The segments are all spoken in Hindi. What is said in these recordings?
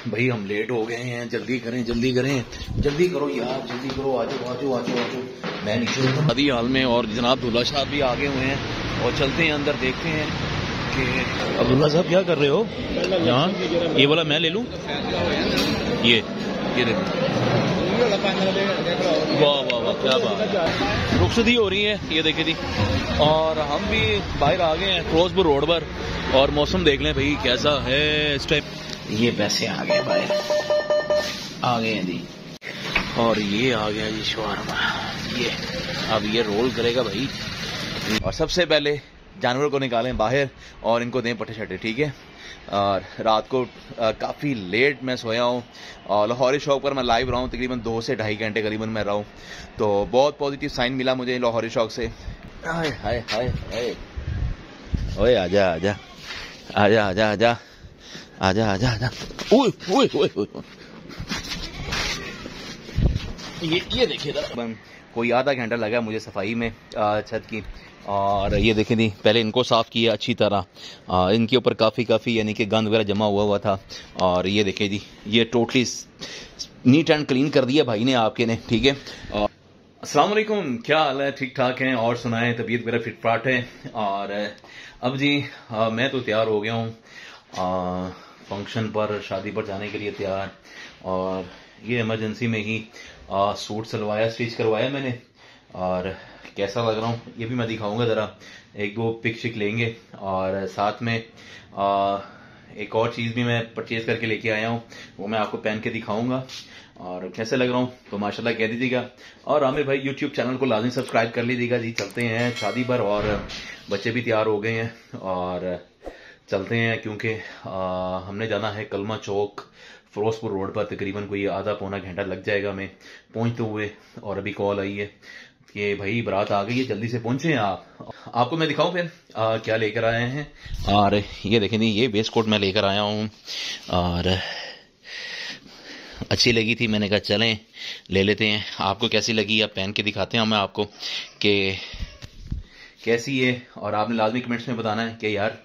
भाई हम लेट हो गए हैं, जल्दी करें जल्दी करो यार, जल्दी करो, आजो। मैं नीचे शादी हाल में और जनाब दूल्हा साहब भी आगे हुए हैं और चलते हैं अंदर, देखते हैं कि अब्दुल्ला साहब क्या कर रहे हो यहाँ। ये वाला मैं ले लूँ, ये देखो, वाह क्या बात, रुखसती हो रही है, ये देखे थी। और हम भी बाहर आ गए हैं क्रॉसबुर रोड पर और मौसम देख लें भाई कैसा है इस टाइम। ये पैसे आ गए बाहर, आ गए हैं जी, और ये आ गया जी शवारमा, ये अब ये रोल करेगा भाई। और सबसे पहले जानवर को निकालें बाहर और इनको दें पट्टे शट्टे, ठीक है। और रात को काफ़ी लेट मैं सोया हूँ और लाहौरी शौक पर मैं लाइव रहा हूँ, तकरीबन 2 से ढाई घंटे करीबन मैं रहा हूँ, तो बहुत पॉजिटिव साइन मिला मुझे लाहौरी शौक से। हाय हाय हाय हाय, ओए आजा आजा आजा आजा आजा आजा आजा आजा, ओए ये देखिए कोई आधा घंटा लगा मुझे सफाई में छत की। और ये देखें जी, पहले इनको साफ़ किया अच्छी तरह, इनके ऊपर काफ़ी यानी कि गंद वगैरह जमा हुआ था। और ये देखें जी, ये टोटली नीट एंड क्लीन कर दिया भाई ने आपके ने, ठीक है। अस्सलाम वालेकुम, क्या हाल है, ठीक ठाक हैं और सुनाएं, तबीयत वगैरह फिट फाट है। और अब जी मैं तो तैयार हो गया हूँ फंक्शन पर, शादी पर जाने के लिए तैयार। और ये इमरजेंसी में ही सूट सिलवाया, स्टिच करवाया मैंने, और कैसा लग रहा हूँ ये भी मैं दिखाऊंगा, ज़रा 1-2 पिक शिक लेंगे। और साथ में एक और चीज़ भी मैं परचेज़ करके लेके आया हूँ, वो मैं आपको पहन के दिखाऊंगा और कैसे लग रहा हूँ तो माशाल्लाह कह दीजिएगा। और आमिर भाई यूट्यूब चैनल को लाजमी सब्सक्राइब कर लीजिएगा जी। चलते हैं शादी पर और बच्चे भी तैयार हो गए हैं और चलते हैं, क्योंकि हमने जाना है कलमा चौक फिरोजपुर रोड पर, तकरीबन कोई आधा पौना घंटा लग जाएगा हमें पहुंचते हुए। और अभी कॉल आई है कि भाई बारात आ गई है, जल्दी से पहुंचे हैं आप। आपको मैं दिखाऊं फिर क्या लेकर आए हैं। और ये देखें जी, ये वेस्ट कोट मैं लेकर आया हूं और अच्छी लगी थी, मैंने कहा चलें ले लेते हैं। आपको कैसी लगी आप पहन के दिखाते हैं मैं आपको कि कैसी है, और आपने लाजमी कमेंट्स में बताना है कि यार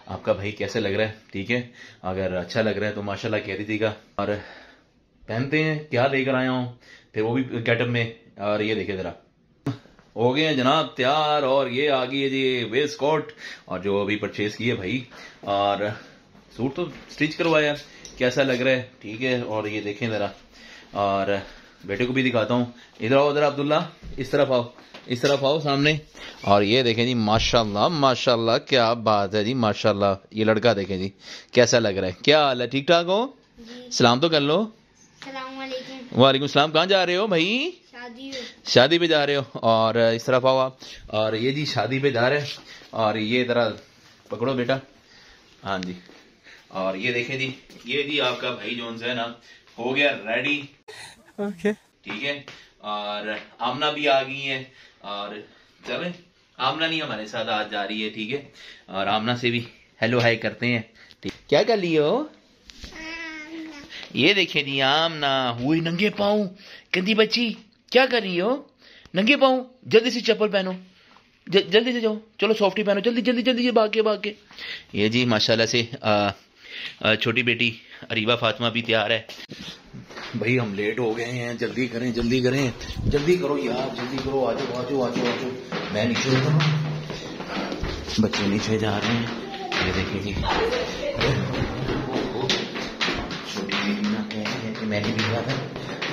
आपका भाई कैसे लग रहा है, ठीक है। अगर अच्छा लग रहा है तो माशाल्लाह कह दीजिएगा। और पहनते हैं क्या लेकर आया हूँ फिर वो भी गेटअप में। और ये देखिए ज़रा, हो गए हैं जनाब तैयार, और ये आ गई है जी वेस्ट कोट और जो अभी परचेज की है भाई। और सूट तो स्टिच करवाया, कैसा लग रहा है, ठीक है। और ये देखें ज़रा, और बेटे को भी दिखाता हूँ, इधर आओ ज़रा अब्दुल्ला, इस तरफ आओ सामने। और ये देखें जी, माशाल्लाह क्या बात है जी, माशाल्लाह। ये लड़का देखें जी कैसा लग रहा है, क्या हाल है, ठीक ठाक हो? सलाम तो कर लो। वालेकुम सलाम। कहाँ जा रहे हो भाई? शादी पे जा रहे हो। और इस तरफ आओ आप। और ये जी शादी पे जा रहे हैं, और ये जरा पकड़ो बेटा, हाँ जी। और ये देखें जी, ये जी आपका भाई जोन है ना, हो गया रेडी, ओके ठीक है। और आमना भी आ गई है, और चलें, आमना नहीं हमारे साथ आज जा रही है, ठीक है। और आमना से भी हेलो हाय करते हैं, ठीक। क्या कर लियो? ये देखे जी आमना हुई नंगे पाँव, गंदी बच्ची क्या कर रही हो? नंगे पाँव, जल्दी से चप्पल पहनो, जल्दी से जाओ, चलो सॉफ्टी पहनो, जल्दी भाग के। ये जी माशाल्लाह से छोटी बेटी अरीबा फातिमा भी तैयार है। भाई हम लेट हो गए हैं, जल्दी करो यार, जल्दी करो, आजो। मैं नीचे बच्चे नीचे जा रहे हैं, ये देखिए जी। छोटी बेटी ना कह रही है कि मैंने भी कहा था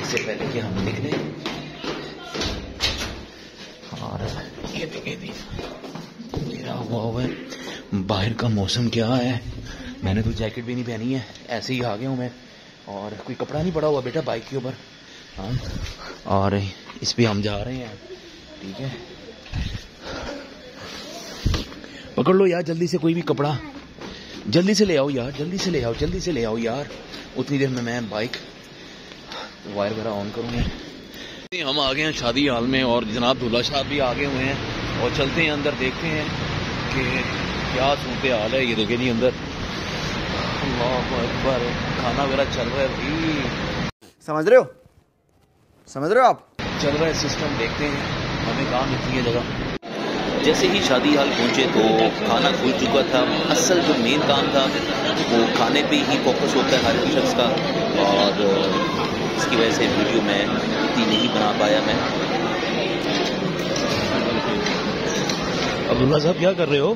इससे पहले कि हम निकले। और ये देखें जी मेरा हुआ है, बाहर का मौसम क्या है, मैंने तो जैकेट भी नहीं पहनी है, ऐसे ही आ गया हूँ मैं। और कोई कपड़ा नहीं पड़ा हुआ बेटा बाइक के ऊपर, हाँ। और इस पे हम जा रहे हैं, ठीक है। पकड़ लो यार जल्दी से कोई भी कपड़ा, जल्दी से ले आओ यार। उतनी देर में मैं बाइक वायर वगैरह ऑन करूँगा। हम आ गए हैं शादी हाल में और जनाब दूल्हा साहब भी आ गए हुए हैं, और चलते हैं अंदर, देखते हैं कि क्या सूरत हाल है। ये देखें नहीं अंदर, अल्लाह अकबर, खाना वगैरह चल रहा है भाई, समझ रहे हो आप, चल रहा है सिस्टम। देखते हैं हमें कहाँ मिलती है जगह। जैसे ही शादी हाल पहुंचे तो खाना खुल चुका था। असल जो मेन काम था वो खाने पे ही फोकस होता है हर एक शख्स का। और इसकी वजह से वीडियो मैं इतनी नहीं बना पाया मैं। अब्दुल्ला साहब क्या कर रहे हो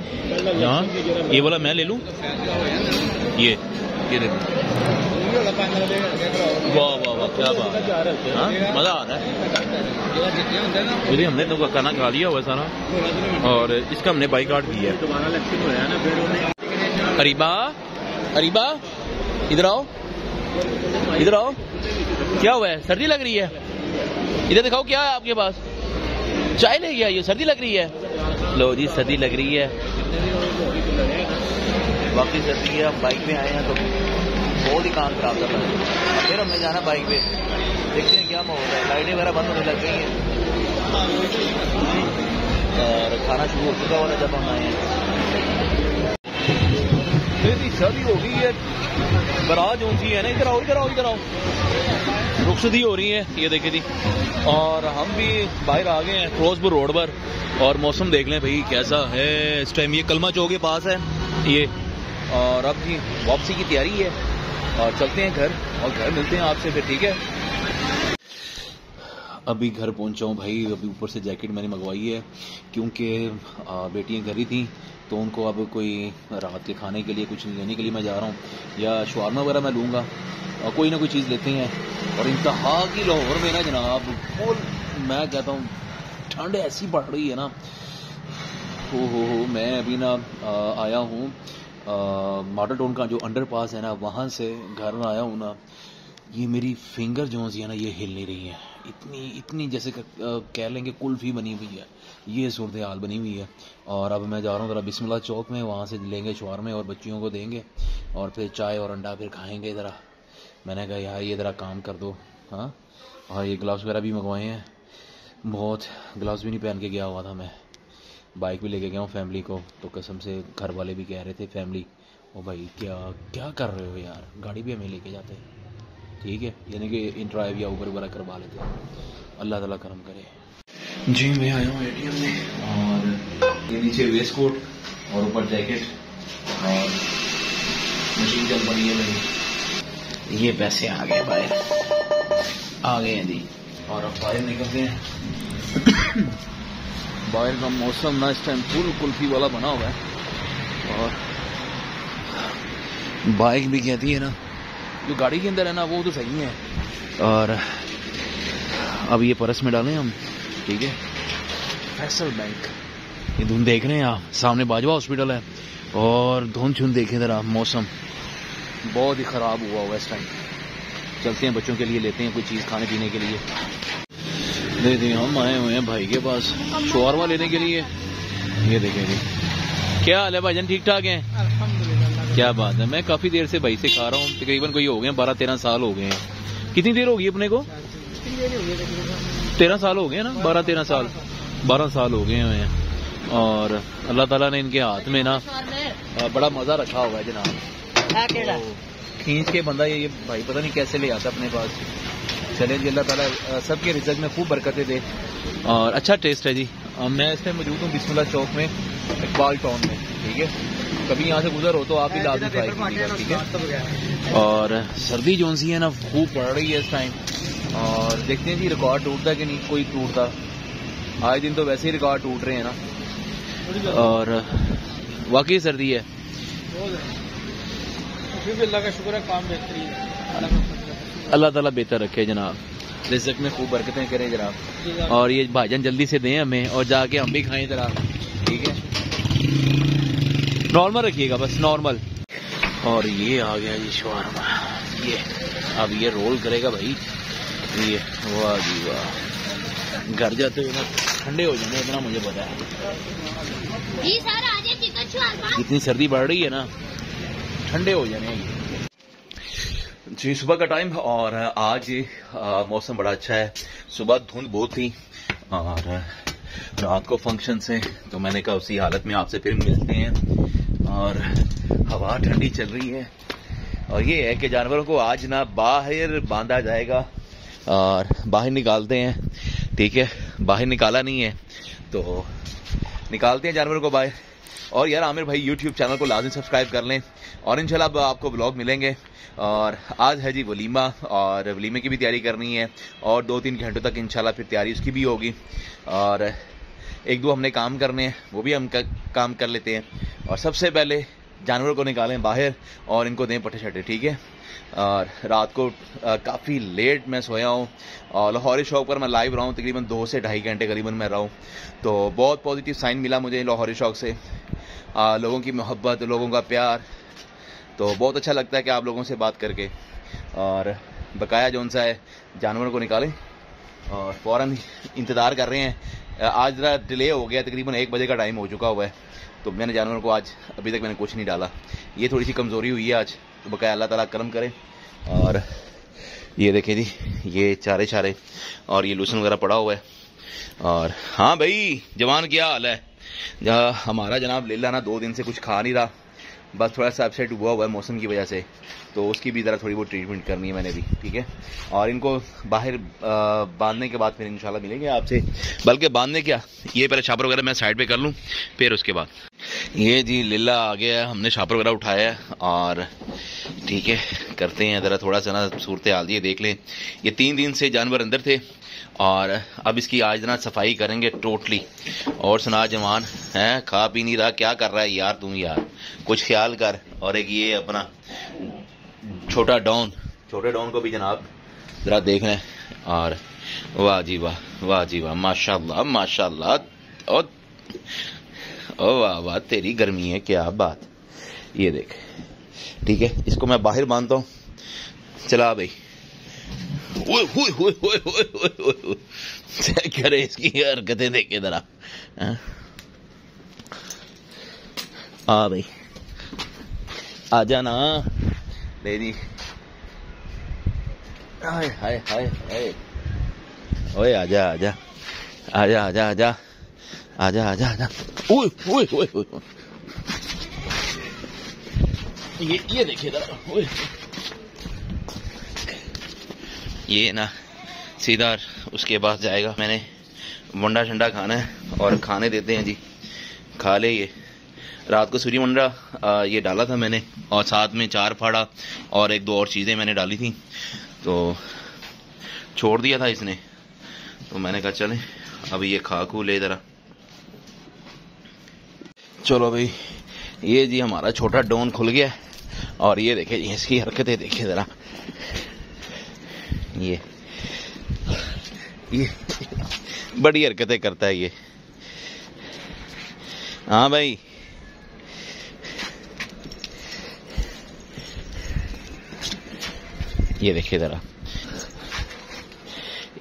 यहाँ? ये वाला मैं ले लूँ? ये देखो, वाह वाह वाह, क्या बात है, हाँ मज़ा आ रहा है। हमने तो खाना खा लिया हुआ सारा और इसका हमने बाइकाट किया है। अरीबा अरीबा इधर आओ, इधर आओ, क्या हुआ है? सर्दी लग रही है? इधर दिखाओ क्या है आपके पास? चाय लेके आइए, सर्दी लग रही है। लो जी, सर्दी लग रही है, वाकई सर्दी है। हम बाइक पे आए हैं तो बहुत ही काम खराब कर रहा है। फिर हमने जाना बाइक पे, देखते हैं क्या माहौल है। लाइटें वगैरह बंद होने लग गई हैं और खाना शुरू हो चुका होगा जब हम आए हैं। शादी हो गई है, बारात जो सी है ना, इधर आओ इधर आओ इधर आओ, रुखसती हो रही है, ये देखे थी। और हम भी बाहर आ गए हैं फिरोजपुर रोड पर और मौसम देख लें भाई कैसा है इस टाइम। ये कलमा चौक के पास है ये, और अब जी वापसी की तैयारी है और चलते हैं घर, और घर मिलते हैं आपसे फिर, ठीक है। अभी घर पहुंचा हूँ भाई। अभी ऊपर से जैकेट मैंने मंगवाई है क्योंकि बेटियाँ घर ही थी, तो उनको अब कोई रात के खाने के लिए कुछ लेने के लिए मैं जा रहा हूँ, या शवारमा वगैरह मैं लूँगा और कोई ना कोई चीज़ लेते हैं। और इंतहा की लाहौर में ना जनाब, मैं कहता हूँ ठंड ऐसी बढ़ रही है ना, हो मैं अभी ना आया हूँ मॉडल टाउन का जो अंडरपास है ना, वहाँ से घर आया हूँ ना, ये मेरी फिंगर जो है ना, ये हिल नहीं रही है, इतनी जैसे कह लेंगे कुल्फी बनी हुई है, ये सूरत हाल बनी हुई है। और अब मैं जा रहा हूँ ज़रा बिस्मिल्लाह चौक में, वहाँ से लेंगे शवारमे और बच्चियों को देंगे और फिर चाय और अंडा फिर खाएंगे ज़रा। मैंने कहा यार ये ज़रा काम कर दो, हाँ। और ये ग्लव्स वगैरह भी मंगवाए हैं, बहुत ग्लव्स भी नहीं पहन के गया हुआ था मैं, बाइक भी लेके गया हूँ फैमिली को, तो कसम से घर वाले भी कह रहे थे फैमिली, ओ भाई क्या कर रहे हो यार, गाड़ी भी हमें लेके जाते, ठीक है, यानी कि इन ड्राइव या ऊबर वगैरह करवा लेते, अल्लाह ताला करम करे। जी मैं आया हूँ एटीएम में, और ये नीचे वेस्ट कोट और ऊपर जैकेट और मशीन चल पड़ी है मेरी। ये पैसे आ गए बाहर, आ गए हैं जी, और अब बाहर निकलते हैं। बाहर का मौसम ना इस टाइम फुल कुल्फी वाला बना हुआ है, और बाइक भी कहती है ना, जो गाड़ी के अंदर है ना वो तो सही है। और अब ये पर्स में डालें हम, ठीक है। फैसल बैंक, ये धुंध देख रहे हैं आप, सामने बाजवा हॉस्पिटल है, और धुंध छुंध देखें जरा, मौसम बहुत ही ख़राब हुआ हुआ इस टाइम। चलते हैं बच्चों के लिए लेते हैं कोई चीज़ खाने पीने के लिए। देखिए हम आए हुए हैं भाई के पास शवारमा लेने के लिए, ये देखें जी। क्या हाल है भाईजान, ठीक ठाक हैं? अल्हम्दुलिल्लाह। क्या बात है, मैं काफ़ी देर से भाई से खा रहा हूँ, तकरीबन कोई हो गए 12-13 साल हो गए हैं। कितनी देर होगी अपने को? 13 साल हो गए ना, 12-13 साल, 12 साल हो गए हैं। और अल्लाह ताला ने इनके हाथ में ना बड़ा मज़ा रखा हुआ है जनाब, खींच के बंदा ये भाई पता नहीं कैसे ले आता अपने पास। चले जी, अल्लाह ताला सबके रिज़्क़ में खूब बरकतें दे, और अच्छा टेस्ट है जी। मैं इस टाइम मौजूद हूँ बिस्मिल्लाह चौक में, इकबाल टाउन में, ठीक है। कभी यहाँ से गुजर हो तो आप भी लाजमी ट्राई कीजिएगा, ठीक है। और सर्दी जो सी है ना खूब पड़ रही है इस टाइम, और देखते हैं जी रिकॉर्ड टूटता कि नहीं कोई टूटता। आए दिन तो वैसे ही रिकॉर्ड टूट रहे हैं ना, और वाकई सर्दी है। अल्लाह का शुक्र है, काम बेहतरीन है, अल्लाह ताला बेहतर रखे जनाब, रिज़्क़ में खूब बरकतें करें जनाब। और ये भाईजान जल्दी से दें हमें, और जाके हम भी खाएं जरा, ठीक है। नॉर्मल रखिएगा बस, नॉर्मल। और ये आ गया जी शवारमा, ये अब ये रोल करेगा भाई, ये वाह जी वाह। घर जाते हुए ना ठंडे हो जाने, इतना मुझे पता है। इतनी सर्दी बढ़ रही है ना, ठंडे हो जाने जी। सुबह का टाइम, और आज मौसम बड़ा अच्छा है। सुबह धुंध बहुत थी और रात को फंक्शन से, तो मैंने कहा उसी हालत में आपसे फिर मिलते हैं। और हवा ठंडी चल रही है, और ये है कि जानवरों को आज ना बाहर बांधा जाएगा और बाहर निकालते हैं, ठीक है। बाहर निकाला नहीं है तो निकालते हैं जानवरों को बाहर। और यार आमिर भाई यूट्यूब चैनल को लाजमी सब्सक्राइब कर लें और इंशाल्लाह अब आपको ब्लॉग मिलेंगे। और आज है जी वलीमा, और वलीमे की भी तैयारी करनी है और 2-3 घंटों तक इंशाल्लाह फिर तैयारी उसकी भी होगी। और 1-2 हमने काम करने हैं, वो भी हम काम कर लेते हैं। और सबसे पहले जानवरों को निकालें बाहर और इनको दें पट्टे शट्टे, ठीक है। और रात को काफ़ी लेट मैं सोया हूँ और लाहौरी शौक पर मैं लाइव रहा हूँ, तकरीबन 2 से ढाई घंटे करीबन मैं रहा हूँ। तो बहुत पॉजिटिव साइन मिला मुझे लाहौरी शौक से, लोगों की मोहब्बत, लोगों का प्यार। तो बहुत अच्छा लगता है कि आप लोगों से बात करके। और बकाया जौन सा है जानवरों को निकालें और फ़ौरन इंतज़ार कर रहे हैं। आज ज़रा डिले हो गया, तकरीबन 1 बजे का टाइम हो चुका हुआ है, तो मैंने जानवरों को आज अभी तक मैंने कुछ नहीं डाला। ये थोड़ी सी कमज़ोरी हुई है आज, तो बकाया अल्लाह ताला करम करे। और ये देखें जी, ये चारे चारे और ये लूसन वगैरह पड़ा हुआ है। और हाँ भाई जवान, क्या हाल है? हमारा जनाब लीला ना 2 दिन से कुछ खा नहीं रहा, बस थोड़ा सा अपसेट हुआ है मौसम की वजह से, तो उसकी भी ज़रा थोड़ी बहुत ट्रीटमेंट करनी है मैंने भी, ठीक है। और इनको बाहर बांधने के बाद फिर इंशाल्लाह मिलेंगे आपसे। बल्कि बांधने क्या, ये पहले छापर वगैरह मैं साइड पे कर लूँ, फिर उसके बाद ये जी लीला आ गया है, हमने छापर वगैरह उठाया है और ठीक है करते हैं ज़रा थोड़ा सा ना सूरत हाल ये देख लें। ये 3 दिन से जानवर अंदर थे और अब इसकी आज ना सफाई करेंगे टोटली। और सुना जवान है, खा पी नहीं रहा, क्या कर रहा है यार तुम यार, कुछ ख्याल कर। और एक ये अपना छोटे डॉन को भी जनाब ज़रा देख लें। और वाह जी वाह, वाह जी वाह, माशाल्लाह माशाल्लाह। और ओ वाह वाह, तेरी गर्मी है, क्या बात। ये देख, ठीक है, इसको मैं बाहर बांधता हूँ। चला भाई, क्या रे इसकी हरकतें देखे जरा। हाँ भाई आजा ना, ले जी। हाय हाय हाय हाय, ओए आजा आजा आजा आजा आजा आजा आजा आजा। ओए ओए ओए ओए, ये देखिए जरा, ओए ये ना सीधा उसके पास जाएगा। मैंने वंडा शंडा खाना है और खाने देते हैं जी, खा ले। ये रात को सूरी वंडा ये डाला था मैंने, और साथ में 4 फाड़ा और 1-2 और चीज़ें मैंने डाली थी, तो छोड़ दिया था इसने। तो मैंने कहा चले अब ये खा खू ले ज़रा। चलो भाई, ये जी हमारा छोटा डॉन खुल गया। और ये देखे जी इसकी हरकतें देखे ज़रा, ये बड़ी हरकतें करता है ये। हाँ भाई, ये देखिए जरा,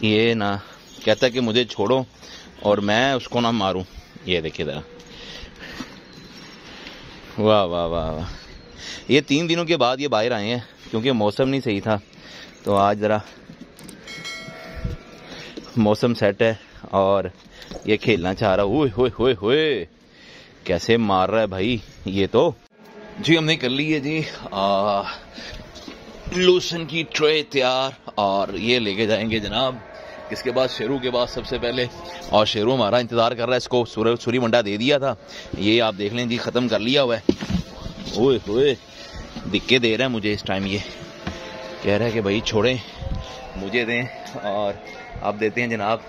ये ना कहता है कि मुझे छोड़ो और मैं उसको ना मारूं। ये देखिए जरा, वाह वाह वाह वाह। ये 3 दिनों के बाद ये बाहर आए हैं क्योंकि मौसम नहीं सही था, तो आज ज़रा मौसम सेट है और ये खेलना चाह रहा। ओए होए होए होए, कैसे मार रहा है भाई ये तो। जी हमने कर ली है जी लूसन की ट्रे तैयार, और ये लेके जाएंगे जनाब इसके बाद शेरू के बाद सबसे पहले। और शेरू हमारा इंतज़ार कर रहा है, इसको सूरी मंडा दे दिया था, ये आप देख लें जी ख़त्म कर लिया हुआ है। ओए होए, दिक्कत दे रहा है मुझे इस टाइम, ये कह रहा है कि भाई छोड़ें मुझे दें, और आप देते हैं जनाब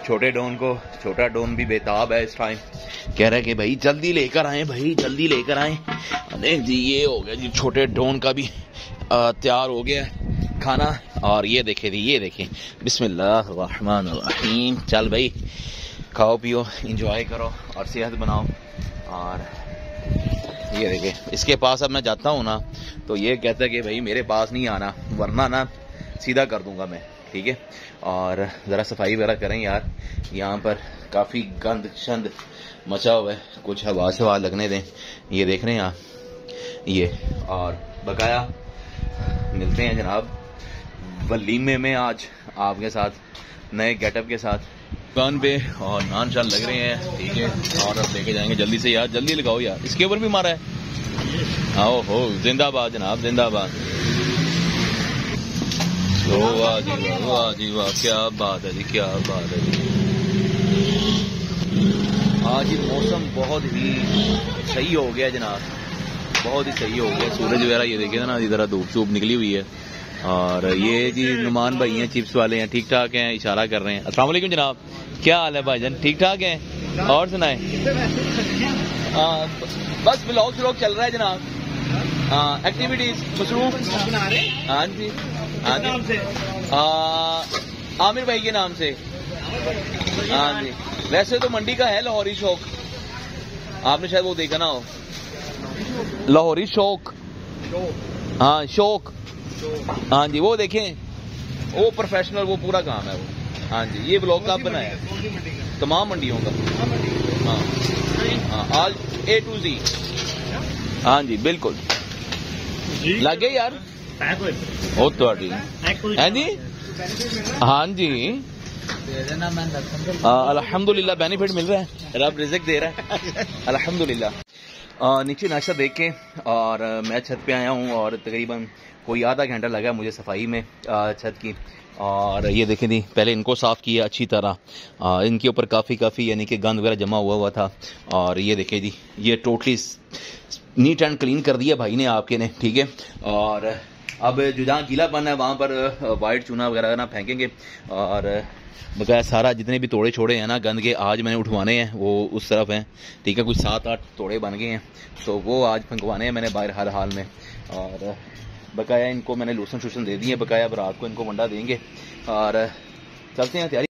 छोटे डॉन को। छोटा डॉन भी बेताब है इस टाइम, कह रहा है कि भाई जल्दी लेकर आएँ, भाई जल्दी लेकर आएँ। अरे जी ये हो गया जी, छोटे डॉन का भी तैयार हो गया खाना। और ये देखे जी, ये देखें, बिस्मिल्लाहिर्रहमानिर्रहीम। चल भाई खाओ पियो, इंजॉय करो और सेहत बनाओ। और ये देखें, इसके पास अब मैं जाता हूँ ना तो ये कहता है कि भाई मेरे पास नहीं आना, वरना ना सीधा कर दूंगा मैं, ठीक है। और ज़रा सफाई वगैरह करें यार, यहाँ पर काफ़ी गंद शंद मचा हुआ है, कुछ हवा शवा लगने दें। ये देख रहे हैं आप ये। और बकाया मिलते हैं जनाब वलीमे में आज आपके साथ नए गेटअप के साथ दुकान पे, और नान शान लग रहे हैं, ठीक है। और अब लेके जाएंगे जल्दी से यार, जल्दी लगाओ यार, इसके ऊपर भी मारा है। आओ हो, जिंदाबाद जनाब जिंदाबाद। वाह जी वाह, वाह जी वाह, क्या बात है जी, क्या बात है जी। आज ही मौसम बहुत ही सही हो गया जनाब, बहुत ही सही हो गया। सूरज वगैरह ये देखिए ना, इधर धूप शूप निकली हुई है। और ये जी नुमान भाई हैं, चिप्स वाले हैं, ठीक ठाक हैं, इशारा कर रहे हैं। अस्सलाम वालेकुम जनाब, क्या हाल है भाईजान, ठीक ठाक हैं? और सुनाए? बस व्लॉग व्लॉग चल रहा है जनाब, एक्टिविटीज मसरूफ। हाँ जी, हाँ जी, आमिर भाई के नाम से। हाँ जी, वैसे तो मंडी का है लाहौरी शौक, आपने शायद वो देखा ना हो, लाहौरी शौक। हाँ शौक, हाँ जी, वो देखें, वो प्रोफेशनल, वो पूरा काम है वो। हाँ जी, ये ब्लॉग का बनाया है तमाम मंडियों का। हाँ हाँ, आज A to Z। हाँ जी बिल्कुल, लगे यार ओ तो है जी। हाँ जी, अल्हम्दुलिल्लाह बेनिफिट मिल रहा है, रब रिज़्क दे रहा है अल्हम्दुलिल्लाह। नीचे नाश्ता देख के और मैं छत पे आया हूँ और तकरीबन कोई आधा घंटा लगा मुझे सफाई में छत की। और ये देखें दी, पहले इनको साफ़ किया अच्छी तरह, इनके ऊपर काफ़ी यानी कि गंद वगैरह जमा हुआ था। और ये देखें जी, ये टोटली नीट एंड क्लीन कर दिया भाई ने, आपके ने, ठीक है। और अब जो जहाँ गीलापन है वहाँ पर वाइट चूना वगैरह ना फेंकेंगे। और बकाया सारा जितने भी तोड़े छोड़े हैं ना गंद के, आज मैंने उठवाने हैं, वो उस तरफ हैं, ठीक है। कुछ 7-8 तोड़े बन गए हैं, तो वो आज फेंकवाने हैं मैंने बाहर हर हाल में। और बकाया इनको मैंने लूसन शूसन दे दिए, बकाया अब रात को इनको वंडा देंगे और चलते हैं तैयारी।